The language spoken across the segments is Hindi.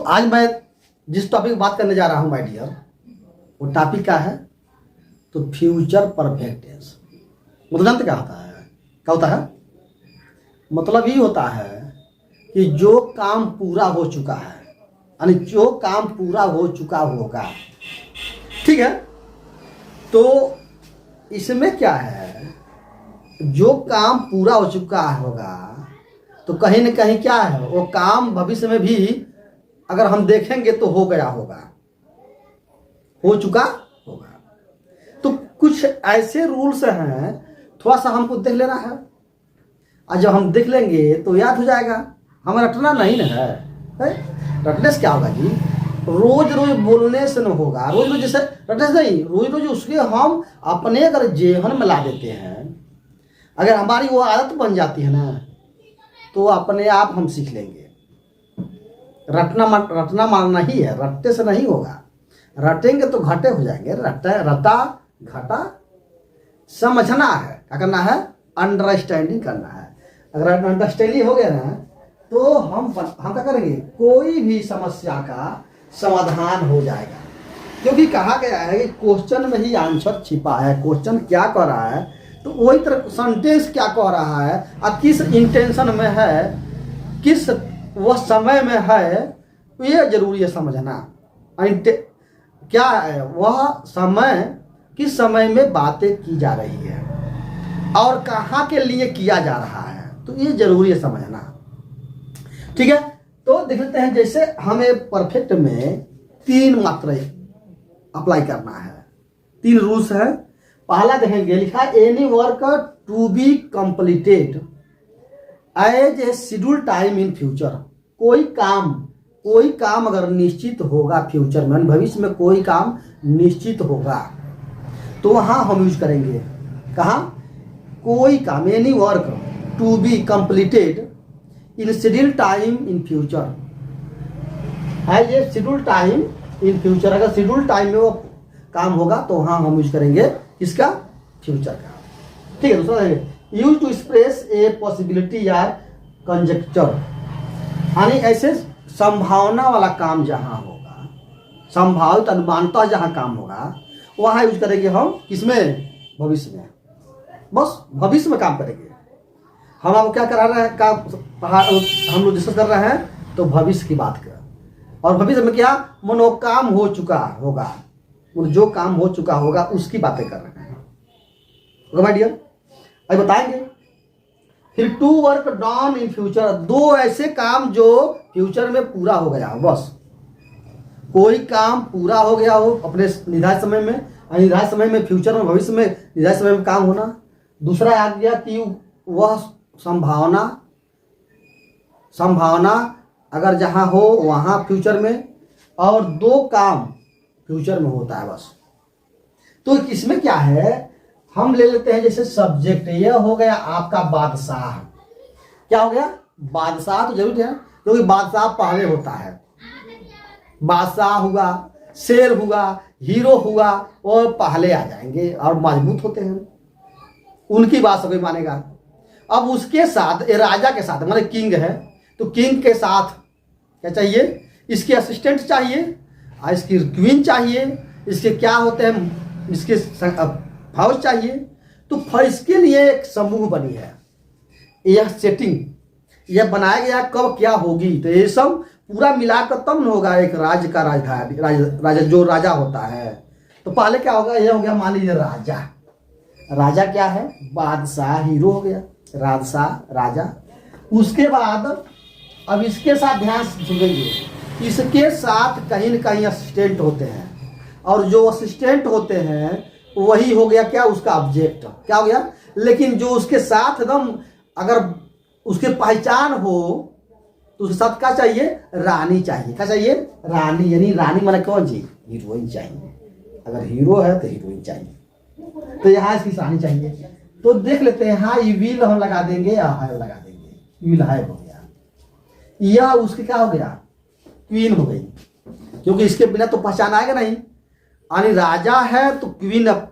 आज मैं जिस टॉपिक बात करने जा रहा हूं माय डियर, वो टॉपिक क्या है? तो फ्यूचर परफेक्ट टेंस। मतलब जानते क्या होता है? क्या होता है? मतलब ये होता है कि जो काम पूरा हो चुका है, यानी जो काम पूरा हो चुका होगा, ठीक है। तो इसमें क्या है, जो काम पूरा हो चुका होगा तो कहीं न कहीं क्या है, वो काम भविष्य में भी अगर हम देखेंगे तो हो गया होगा, हो चुका होगा। तो कुछ ऐसे रूल्स हैं, थोड़ा सा हमको देख लेना है, और जब हम देख लेंगे तो याद हो जाएगा। हमें रटना नहीं ना है? रटने से क्या होगा जी? रोज रोज बोलने से न होगा। रोज रोज जैसे रटने से नहीं, रोज रोज उसके हम अपने अगर जेहन में ला देते हैं, अगर हमारी वो आदत बन जाती है ना, तो अपने आप हम सीख लेंगे। रटना मारना ही है, रटते से नहीं होगा। रटेंगे तो घटे हो जाएंगे। रटा घटा समझना है, क्या करना है? अंडरस्टैंडिंग करना है। अगर अंडरस्टैंडिंग हो गया ना, तो हम क्या करेंगे? कोई भी समस्या का समाधान हो जाएगा। क्योंकि कहा गया है कि क्वेश्चन में ही आंसर छिपा है। क्वेश्चन क्या कह रहा है, तो वही तरह सेंटेंस क्या कह रहा है, और किस इंटेंशन में है, किस वह समय में है, तो ये जरूरी है समझना। क्या है वह समय, किस समय में बातें की जा रही है और कहाँ के लिए किया जा रहा है, तो ये जरूरी है समझना। ठीक है, तो देख लेते हैं। जैसे हमें परफेक्ट में 3 मात्राएं अप्लाई करना है, 3 रूल्स है। पहला देखेंगे, लिखा any work to be completed as a schedule time in future. कोई काम अगर निश्चित होगा फ्यूचर में, भविष्य में कोई काम निश्चित होगा, तो वहां हम यूज करेंगे। कहा? कोई काम, any work to be completed in schedule time in future है। ये शेड्यूल टाइम इन फ्यूचर, अगर शेड्यूल टाइम में वो काम होगा तो वहां हम यूज करेंगे किसका? फ्यूचर का। ठीक है। दूसरा use to express a possibility या कंजेक्चर, यानी ऐसे संभावना वाला काम जहां होगा, संभावित अनुमानता जहां काम होगा, वहां यूज करेंगे हम किसमें? भविष्य में। बस भविष्य में काम करेंगे। हम आपको क्या करा रहे हैं, हम लोग डिस्कस कर रहे हैं तो भविष्य की बात कर। और भविष्य में क्या? मनोकाम हो चुका होगा, जो काम हो चुका होगा उसकी बातें कर रहे हैं। ओके माय डियर, अभी बताएंगे। फिर to work done in future, 2 ऐसे काम जो फ्यूचर में पूरा हो गया हो। बस कोई काम पूरा हो गया हो अपने निर्धारित समय में, निर्धारित समय में फ्यूचर में, भविष्य में निर्धारित समय में काम होना। दूसरा आ गया कि वह संभावना अगर जहां हो वहां फ्यूचर में, और 2 काम फ्यूचर में होता है बस। तो इसमें क्या है, हम ले लेते हैं जैसे सब्जेक्ट, यह हो गया आपका बादशाह। क्या हो गया? बादशाह तो जरूर है, क्योंकि बादशाह पहले होता है। बादशाह हुआ, शेर हुआ, हीरो हुआ, और पहले आ जाएंगे और मजबूत होते हैं, उनकी बात सभी मानेगा। अब उसके साथ राजा के साथ, मतलब किंग है, तो किंग के साथ क्या चाहिए? इसके असिस्टेंट चाहिए, इसकी क्वीन चाहिए, इसके क्या होते हैं, इसके फौज चाहिए। तो इसके लिए एक समूह बनी है, यह सेटिंग यह बनाया गया। कब क्या होगी, तो ये सब पूरा मिलाकर तब न होगा एक राज्य का राजधानी, राजा जो राजा होता है। तो पहले क्या होगा? यह हो गया मान लीजिए राजा। राजा क्या है? बादशाह, हीरो हो गया, राजा। उसके बाद अब इसके साथ ध्यान से सुनेंगे, इसके साथ कहीं न कहीं असिस्टेंट होते हैं, और जो असिस्टेंट होते हैं वही हो गया क्या? उसका ऑब्जेक्ट। क्या हो गया? लेकिन जो उसके साथ एकदम अगर उसके पहचान हो, तो उसके साथ क्या चाहिए? रानी चाहिए। क्या चाहिए? रानी, यानी रानी माने कौन जी? हीरोइन चाहिए। अगर हीरो है तो हीरोइन चाहिए, तो यहाँ इसकी रानी चाहिए। तो देख लेते हैं, हाँ ये विल हम लगा देंगे या हाय लगा देंगे। विल हाय हो गया, यह उसके क्या हो गया? क्वीन हो गई, क्योंकि इसके बिना तो पहचान आएगा नहीं। यानी राजा है तो क्वीन अब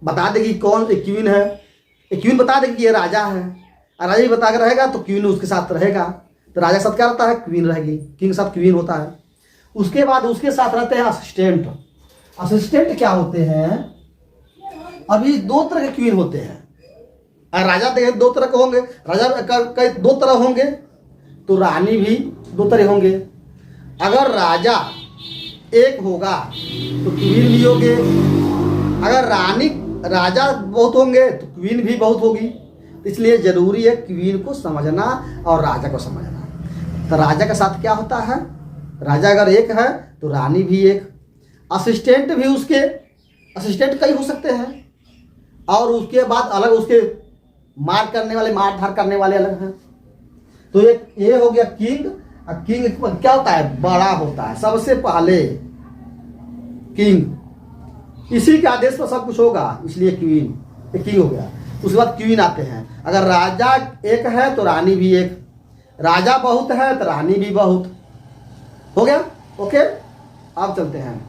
बता देगी कौन एक क्वीन है, एक क्वीन बता देगी कि ये राजा है, और राजा ही बता कर रहेगा तो क्वीन उसके साथ रहेगा। तो राजा के साथ क्या रहता है, क्वीन रहेगी, किंग के साथ क्वीन होता है। उसके बाद उसके साथ रहते हैं असिस्टेंट। असिस्टेंट क्या होते हैं, अभी दो तरह के क्वीन होते हैं। राजा देखें दो तरह के होंगे, राजा कई दो तरह होंगे, तो रानी भी दो तरह होंगे। अगर राजा एक होगा तो क्वीन भी होंगे, अगर राजा बहुत होंगे तो क्वीन भी बहुत होगी। इसलिए जरूरी है क्वीन को समझना और राजा को समझना। तो राजा के साथ क्या होता है, राजा अगर एक है तो रानी भी एक, असिस्टेंट भी उसके असिस्टेंट कई हो सकते हैं, और उसके बाद अलग उसके मार धार करने वाले अलग हैं। तो एक ये हो गया किंग। किंग क्या होता है, बड़ा होता है, सबसे पहले किंग, इसी के आदेश पर सब कुछ होगा, इसलिए क्वीन, एक किंग हो गया। उसके बाद क्वीन आते हैं। अगर राजा एक है तो रानी भी एक, राजा बहुत है तो रानी भी बहुत, हो गया। ओके, अब चलते हैं,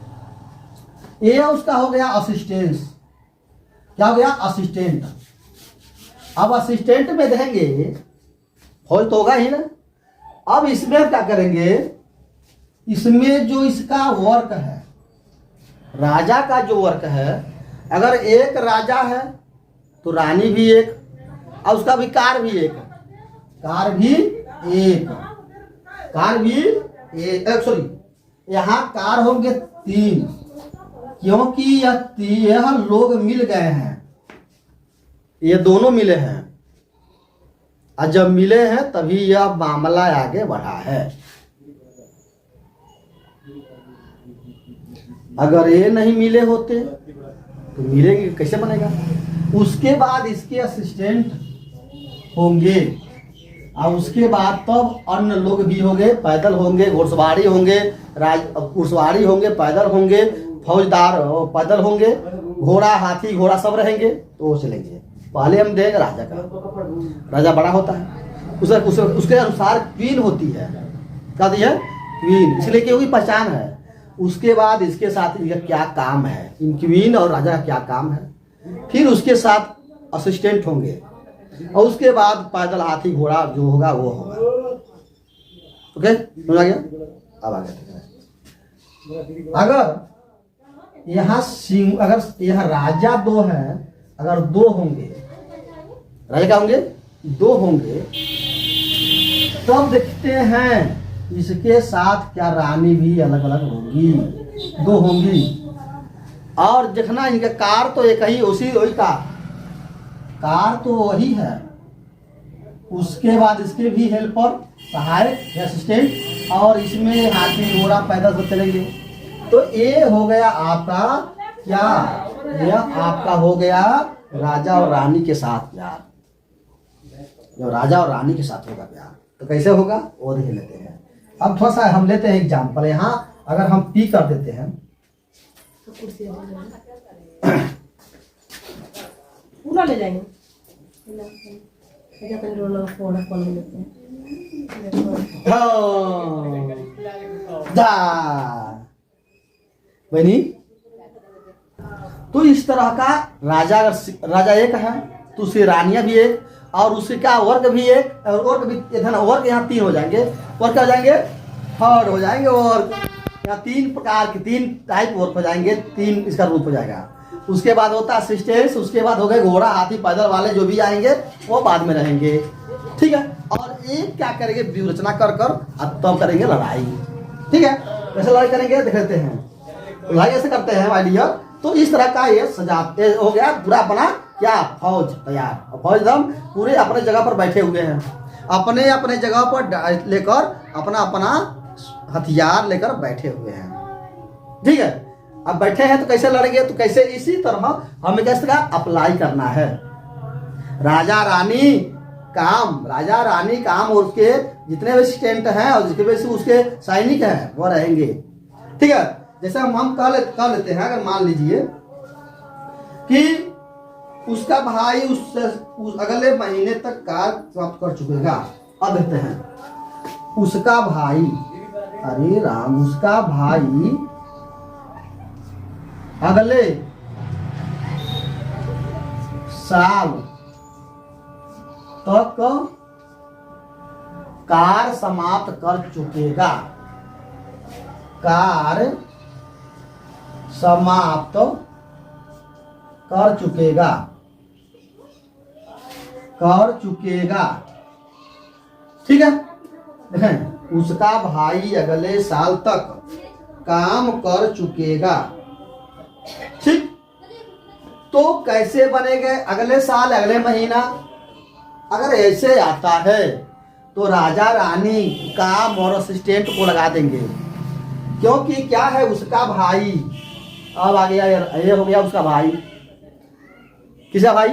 ये उसका हो गया असिस्टेंस। क्या हो गया, असिस्टेंट। अब असिस्टेंट में देंगे, फौज तो होगा ही ना। अब इसमें हम क्या करेंगे, इसमें जो इसका वर्क है, राजा का जो वर्क है, अगर एक राजा है तो रानी भी एक, और उसका भी कार भी एक, सॉरी, यहाँ कार होंगे 3, क्योंकि यह लोग मिल गए हैं, ये दोनों मिले हैं, और जब मिले हैं तभी यह मामला आगे बढ़ा है। अगर ये नहीं मिले होते तो मिलेंगे कैसे बनेगा। उसके बाद इसके असिस्टेंट होंगे, और उसके बाद तब अन्य लोग भी होंगे, पैदल होंगे, घुड़सवारी होंगे, घुड़सवारी होंगे, पैदल होंगे, फौजदार पैदल होंगे, घोड़ा हाथी घोड़ा सब रहेंगे, तो वो चलेंगे। पहले हम देंगे राजा का, राजा बड़ा होता है, उसके अनुसार क्वीन होती है, क्या दी है, क्वीन, इसलिए क्योंकि पहचान है। उसके बाद इसके साथ इनका क्या काम है, इन क्वीन और राजा का क्या काम है, फिर उसके साथ असिस्टेंट होंगे, और उसके बाद पैदल हाथी घोड़ा जो होगा वो होगा। ओके, समझ आ गया। अब आगे अगर यहाँ सिंह, अगर यह राजा 2 है, अगर 2 होंगे, राजा क्या होंगे, 2 होंगे, तब देखते हैं इसके साथ क्या रानी भी अलग अलग होंगी, 2 होंगी। और देखना इनका कार तो एक ही, वही कार तो वही है। उसके बाद इसके भी हेल्पर, सहायक, असिस्टेंट, और इसमें हाथी घोड़ा पैदल सब चलेंगे। तो ये हो गया आपका क्या, यह आपका हो गया राजा और रानी के साथ प्यार। जब राजा और रानी के साथ होगा प्यार तो कैसे होगा वो देख लेते हैं। अब थोड़ा सा हम लेते हैं एग्जाम्पल। यहाँ अगर हम पी कर देते हैं पूरा ले जाएंगे, बनी, तो इस तरह का राजा, अगर राजा एक है तो उसकी रानियां भी एक, और उसके क्या वर्ग भी एक, और वर्ग भी इधर वर्ग यहाँ 3 हो जाएंगे, वर्ग क्या हो जाएंगे, 3 हो जाएंगे, और यहाँ 3 प्रकार के 3 टाइप वर्क हो जाएंगे, 3 इसका रूप हो जाएगा। उसके बाद होता है असिस्टेंस, उसके बाद हो गए घोड़ा हाथी पैदल वाले जो भी आएंगे वो बाद में रहेंगे, ठीक है। और एक क्या करेंगे, व्यूहरचना कर अब तब करेंगे लड़ाई, ठीक है। कैसे लड़ाई करेंगे देख लेते हैं। लड़ाई ऐसे करते हैं माय डियर। तो इस तरह का ये सजा हो गया पूरा अपना क्या, फौज तैयार, फौज एकदम पूरे अपने जगह पर बैठे हुए हैं, अपने अपने जगह पर लेकर अपना अपना हथियार लेकर बैठे हुए हैं, ठीक है। अब बैठे हैं तो कैसे लड़ेंगे, तो कैसे, इसी तरह हमें कैसे अप्लाई करना है। राजा रानी काम, राजा रानी काम, और उसके जितने भी असिस्टेंट हैं और जिसके वजह से उसके सैनिक हैं वो रहेंगे, ठीक है। जैसे हम कह लेते हैं, अगर मान लीजिए कि उसका भाई उस अगले महीने तक कार्य समाप्त कर चुकेगा। अब देखते हैं उसका भाई, अरे राम, उसका भाई अगले साल तक कार्य समाप्त कर चुकेगा, कार्य समाप्त कर चुकेगा, कर चुकेगा। ठीक है, देखें उसका भाई अगले साल तक काम कर चुकेगा। ठीक, तो कैसे बनेंगे अगले साल, अगले महीना? अगर ऐसे आता है तो राजा रानी काम और असिस्टेंट को लगा देंगे, क्योंकि क्या है उसका भाई। अब आ गया, ये हो गया उसका भाई। किसका भाई?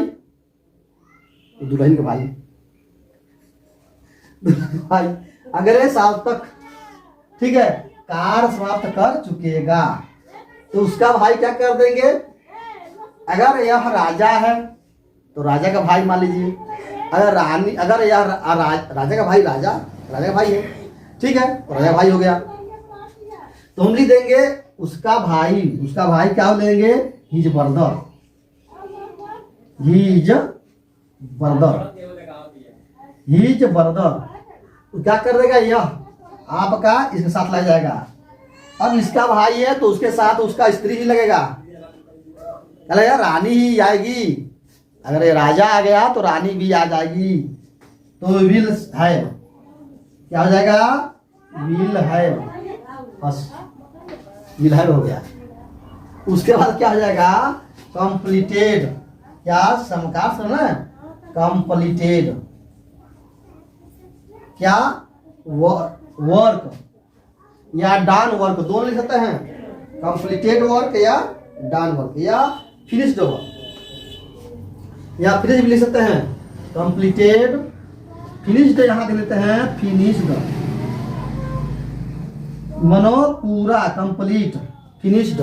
दुल्हन का भाई। भाई अगले साल तक, ठीक है, कार्य समाप्त कर चुकेगा, तो उसका भाई क्या कर देंगे? अगर यह राजा है तो राजा का भाई मान लीजिए, अगर रानी, अगर यह राजा का भाई, राजा का भाई है, ठीक है, तो राजा भाई हो गया। तो हम लिख देंगे उसका भाई, उसका भाई क्या लेंगे? His brother, his brother, his brother. तो क्या कर देगा? यह आपका इसके साथ लग जाएगा। अब इसका भाई है तो उसके साथ उसका स्त्री ही लगेगा, क्या रानी ही आएगी। अगर ये राजा आ गया तो रानी भी आ जाएगी। तो विल है, क्या हो जाएगा? विल है, बस विल है हो गया। उसके बाद क्या हो जाएगा? कंप्लीटेड, क्या समकार से ना, कंप्लीटेड, क्या वर्क या डन वर्क, दोनों लिख सकते हैं, कंप्लीटेड वर्क या डन वर्क, या फिनिश्ड वर्क, या फिनिश भी लिख सकते हैं, कंप्लीटेड, फिनिश्ड यहां दे लेते हैं, फिनिश्ड, मनो पूरा, कंप्लीट, फिनिश्ड।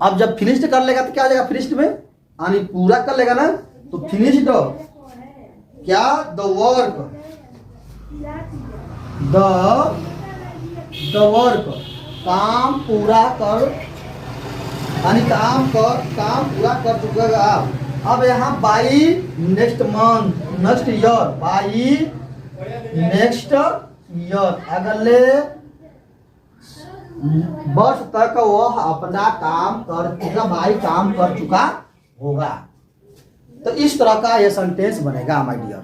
अब जब फिनिश्ड कर लेगा तो क्या हो जाएगा? फिनिश्ड में यानी पूरा कर लेगा ना, तो फिनिश्ड, क्या? द वर्क, द वर्क, काम पूरा कर, यानी काम पूरा कर चुकेगा। अब यहाँ by next month, next year, by next year, अगले वर्ष तक वह अपना काम कर चुका, भाई काम कर चुका होगा। तो इस तरह का यह सेंटेंस बनेगा माय डियर।